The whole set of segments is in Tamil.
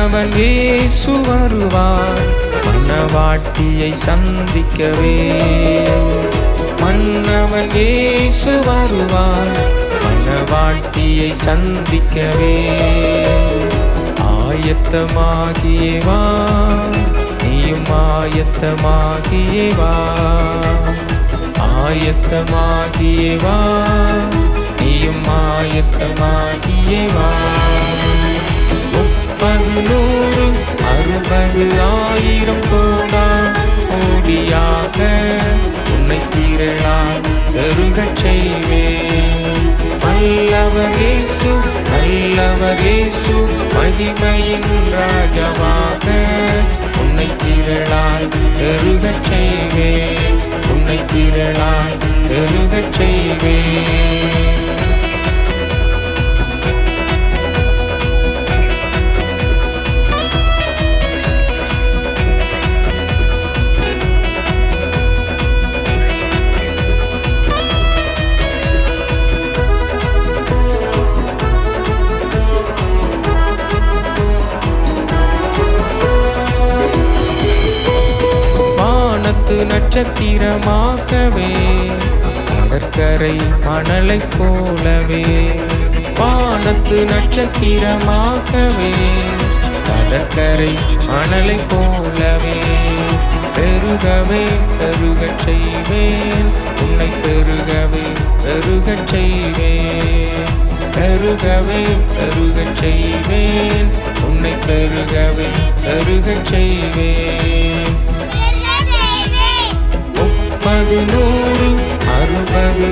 மன்னவன் இயேசு வருவார் மணவாட்டியை சந்திக்கவே. மன்னவன் இயேசு வருவார் மணவாட்டியை சந்திக்கவே. ஆயத்தமாகியே வா, நீயும் ஆயத்தமாகியே வா. ஆயத்தமாகியே வா, நீயும் ஆயத்தமாகியே வா. 30, 100, 60, 1000 கோடியாக உன்னை திரளாய் பெருகச் செய்வேன். நல்லவர் இயேசு, நல்லவர் இயேசு, மகிமையின் ராஜாவாக உன்னை திரளாய் பெருகச் செய்வேன். உன்னை திரளாய் பெருகச் செய்வேன். நட்சத்திரமாகவே கடற்கரை மணலை போலவே. வானத்து நட்சத்திரமாகவே கடற்கரை மணலை போலவே. பெருகவே பெருகச் செய்வேன் உன்னை, பெருகவே பெருகச் செய்வேன். பெருகவே பெருகச் செய்வேன் உன்னை, பெருகவே பெருகச் செய்வேன். 30, 100, 60,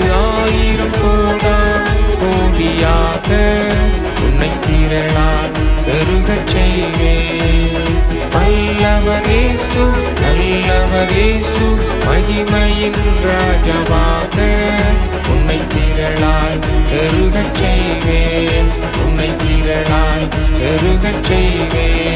1000 கோடியாக உன்னை திரளாய் பெருகச் செய்வேன். நல்லவர் இயேசு, நல்லவர் இயேசு, மகிமையின் ராஜாவாக உன்னை திரளாய் பெருகச் செய்வேன். உன்னை திரளாய் பெருகச் செய்வேன்.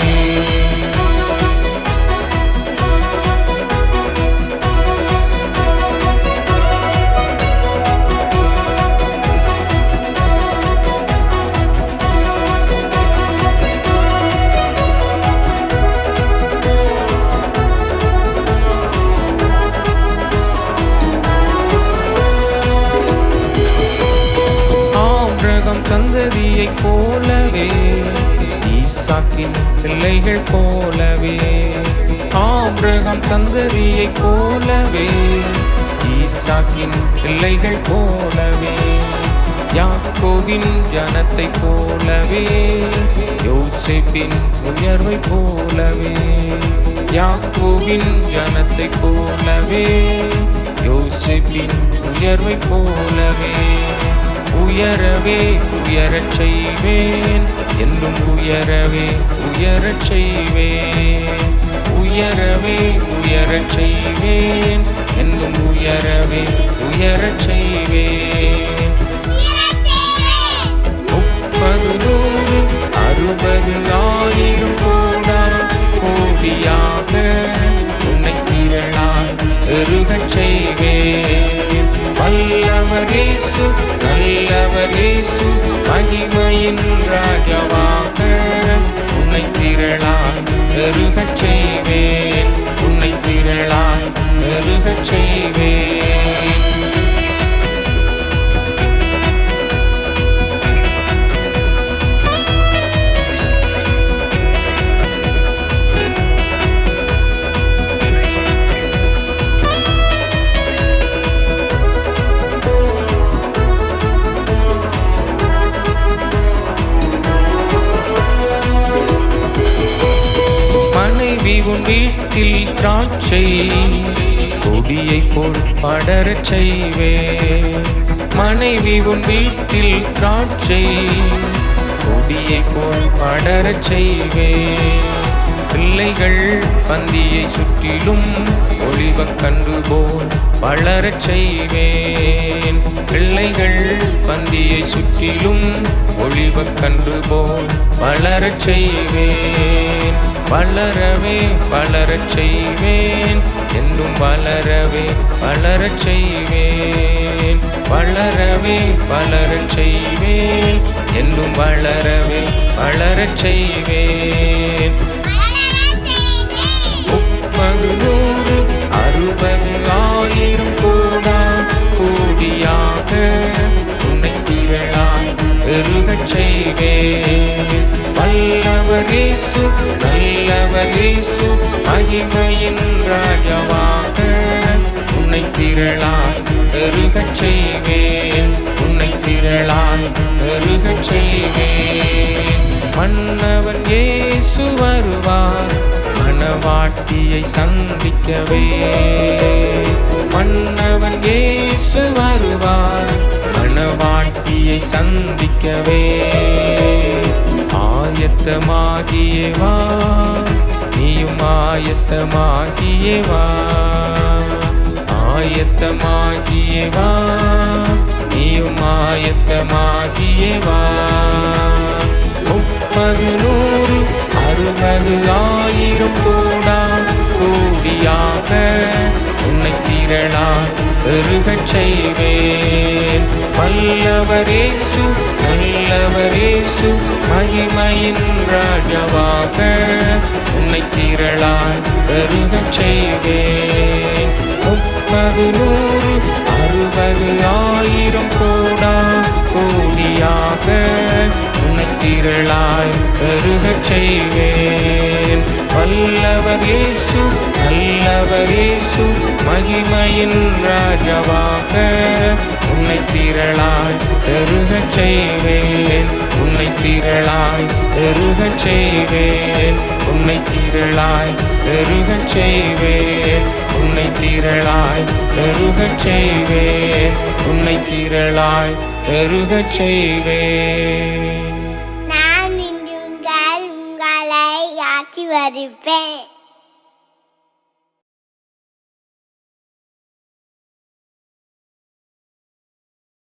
சந்ததியைப் போலவே, ஈசாக்கின் பிள்ளைகள் போலவே. ஆபிரகாம் சந்ததியைப் போலவே, ஈசாக்கின் பிள்ளைகள் போலவே. யாக்கோபின் ஜனத்தைப் போலவே, யோசேப்பின் உயர்வைப் போலவே. யாக்கோபின் ஜனத்தைப் போலவே, யோசேப்பின் உயர்வைப் போலவே. உயரவே உயரச் செய்வேன் என்றும், உயரவே உயரச் செய்வேன். உயரவே உயரச் செய்வேன் என்றும், உயரவே உயரச் செய்வேன். 30, 100, 60, 1000 கோடியாக உன்னை திரளாய் பெருகச் செய்வேன். நல்லவர் இயேசு, நல்லவர் இயேசு, மகிமையின் ராஜாவாக உன்னை திரளாய் பெருகச் செய்வேன். உன்னை திரளாய் பெருகச் செய்வேன். உன் வீட்டில் திராட்சை கொடியைப் போல் படரச் செய்வேன். மனைவி உன் வீட்டில் திராட்சை கொடியைப் போல் படரச் செய்வேன். பிள்ளைகள் பந்தியை சுற்றிலும் ஒளிவக்கன்று போல் வளரச் செய்வேன். பிள்ளைகள் பந்தியை சுற்றிலும் ஒளிவக்கன்று போல் வளரச் செய்வேன். வளரவே வளரச் செய்வேன் என்றும், வளரவே வளரச் செய்வேன். வளரவே வளரச் செய்வேன் என்றும், வளரவே வளரச் செய்வேன். 30 100 60 1000 கோடா கோடியாக உன்னை திரளாய் பெருகச் செய்வேன். வல்லவர் இயேசு நல்லவர் இயேசு மகிமையின் ராஜாவாக உன்னை திரளாய் பெருகச் செய்வேன். உன்னை திரளாய் பெருகச் செய்வேன். மன்னவன் இயேசு வருவார் மணவாட்டியை சந்திக்கவே. மன்னவன் இயேசு வருவார் மணவாட்டியை சந்திக்கவே. ஆயத்தமாகியே வா நீயும் ஆயத்தமாகியே வா. ஆயத்தமாகியே வா நீயும் ஆயத்தமாகியே வா. 30 100 60 1000 கோடா கோடியாக உன்னை திரளாய் பெருகச் செய்வேன். வல்லவர் இயேசு நல்லவர் இயேசு மகிமையின் ராஜாவாக உன்னை திரளாய் பெருகச் செய்வேன். 30 100 60 1000 கோடா கோடியாக உன்னை திரளாய் பெருகச் செய்வேன். வல்லவர் இயேசு நல்லவர் இயேசு மகிமையின் ராஜாவாக உன்னை திரளாய் பெருகச் செய்வேன். உன்னை திரளாய் பெருகச் செய்வேன். உன்னை திரளாய் பெருகச் செய்வேன். உன்னை திரளாய் பெருகச் செய்வேன். உன்னை திரளாய் பெருகச் செய்வேன். நான் இன்று உங்களை ஆட்சி வருப்பேன்.